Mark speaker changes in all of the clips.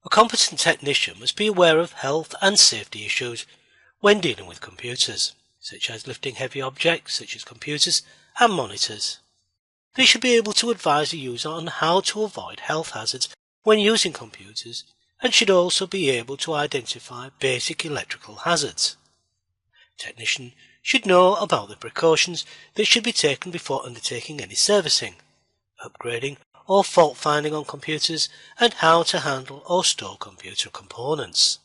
Speaker 1: A competent technician must be aware of health and safety issues when dealing with computers, such as lifting heavy objects such as computers and monitors. They should be able to advise the user on how to avoid health hazards when using computers and should also be able to identify basic electrical hazards. Technician should know about the precautions that should be taken before undertaking any servicing, upgrading or fault finding on computers and how to handle or store computer components.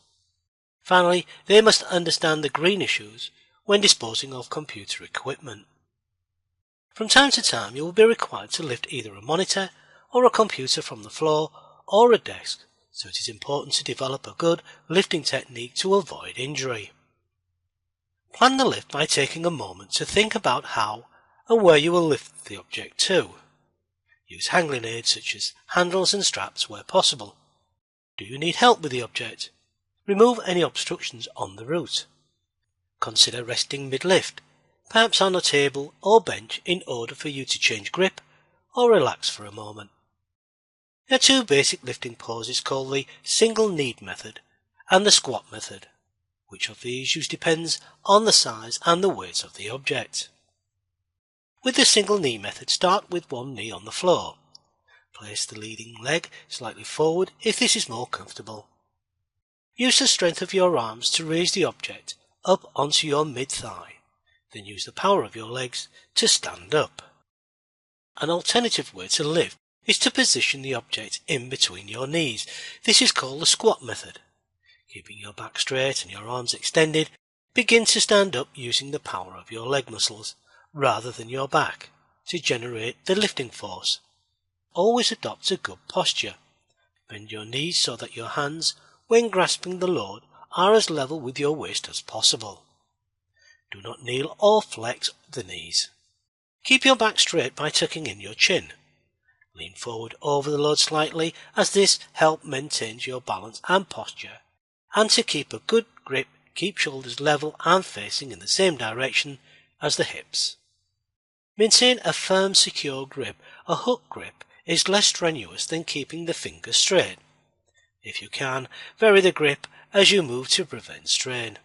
Speaker 1: Finally, they must understand the green issues when disposing of computer equipment. From time to time you will be required to lift either a monitor or a computer from the floor or a desk, so it is important to develop a good lifting technique to avoid injury. Plan the lift by taking a moment to think about how and where you will lift the object to. Use handling aids such as handles and straps where possible. Do you need help with the object? Remove any obstructions on the route. Consider resting mid-lift, perhaps on a table or bench in order for you to change grip or relax for a moment. There are two basic lifting poses called the single kneed method and the squat method. Which of these use depends on the size and the weight of the object. With the single knee method, start with one knee on the floor. Place the leading leg slightly forward if this is more comfortable. Use the strength of your arms to raise the object up onto your mid-thigh. Then use the power of your legs to stand up. An alternative way to lift is to position the object in between your knees. This is called the squat method. Keeping your back straight and your arms extended, begin to stand up using the power of your leg muscles rather than your back to generate the lifting force. Always adopt a good posture. Bend your knees so that your hands, when grasping the load, are as level with your waist as possible. Do not kneel or flex the knees. Keep your back straight by tucking in your chin. Lean forward over the load slightly as this helps maintain your balance and posture. And to keep a good grip, keep shoulders level and facing in the same direction as the hips. Maintain a firm, secure grip. A hook grip is less strenuous than keeping the fingers straight. If you can, vary the grip as you move to prevent strain.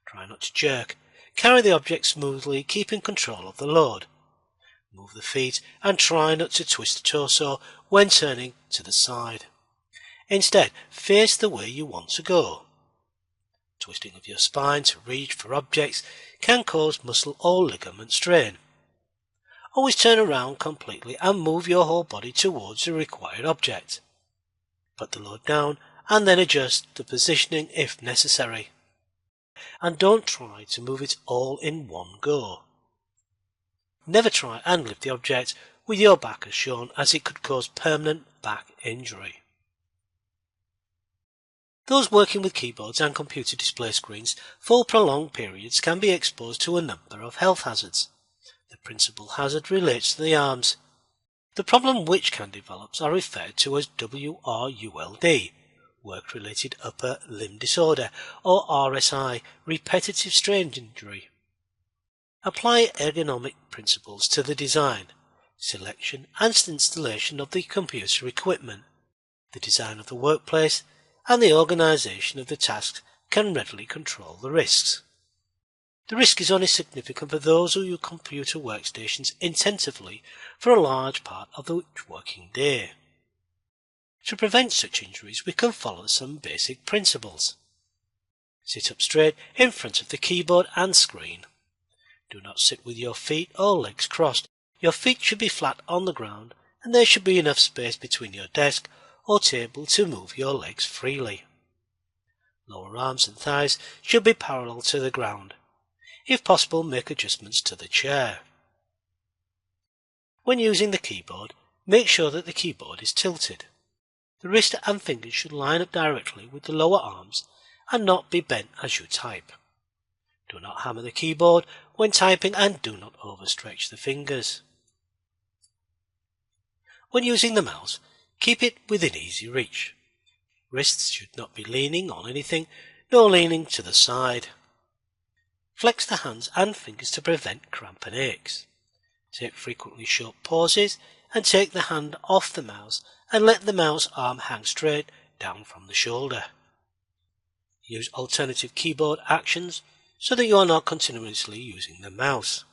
Speaker 1: Try not to jerk. Carry the object smoothly, keeping control of the load. Move the feet and try not to twist the torso when turning to the side. Instead, face the way you want to go. Twisting of your spine to reach for objects can cause muscle or ligament strain. Always turn around completely and move your whole body towards the required object. Put the load down and then adjust the positioning if necessary. And don't try to move it all in one go. Never try and lift the object with your back as shown, as it could cause permanent back injury. Those working with keyboards and computer display screens for prolonged periods can be exposed to a number of health hazards. The principal hazard relates to the arms. The problem which can develop are referred to as WRULD, work-related upper limb disorder, or RSI, repetitive strain injury. Apply ergonomic principles to the design, selection and installation of the computer equipment. The design of the workplace and the organisation of the tasks can readily control the risks. The risk is only significant for those who use computer workstations intensively for a large part of the working day. To prevent such injuries, we can follow some basic principles. Sit up straight in front of the keyboard and screen. Do not sit with your feet or legs crossed. Your feet should be flat on the ground and there should be enough space between your desk or table to move your legs freely. Lower arms and thighs should be parallel to the ground. If possible, make adjustments to the chair. When using the keyboard, make sure that the keyboard is tilted. The wrist and fingers should line up directly with the lower arms and not be bent as you type. Do not hammer the keyboard when typing and do not overstretch the fingers. When using the mouse, keep it within easy reach. Wrists should not be leaning on anything, nor leaning to the side. Flex the hands and fingers to prevent cramp and aches. Take frequently short pauses and take the hand off the mouse and let the mouse arm hang straight down from the shoulder. Use alternative keyboard actions so that you are not continuously using the mouse.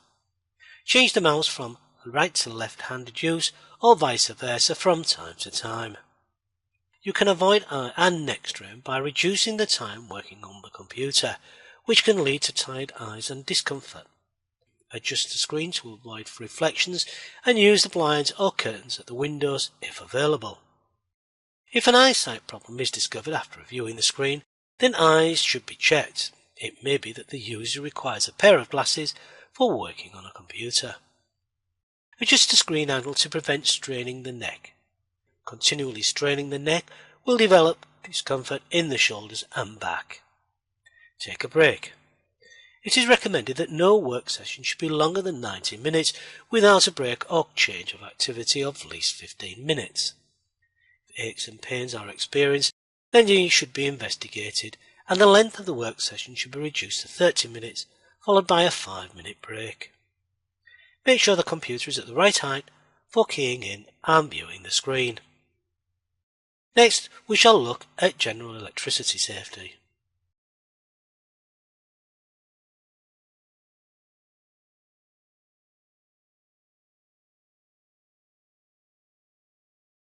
Speaker 1: Change the mouse from right to left-handed use or vice versa from time to time. You can avoid eye and neck strain by reducing the time working on the computer, which can lead to tired eyes and discomfort. Adjust the screen to avoid reflections and use the blinds or curtains at the windows if available. If an eyesight problem is discovered after reviewing the screen, then eyes should be checked. It may be that the user requires a pair of glasses for working on a computer. Adjust the screen angle to prevent straining the neck. Continually straining the neck will develop discomfort in the shoulders and back. Take a break. It is recommended that no work session should be longer than 90 minutes without a break or change of activity of at least 15 minutes. If aches and pains are experienced, then these should be investigated and the length of the work session should be reduced to 30 minutes, followed by a 5-minute break. Make sure the computer is at the right height for keying in and viewing the screen. Next, we shall look at general electricity safety.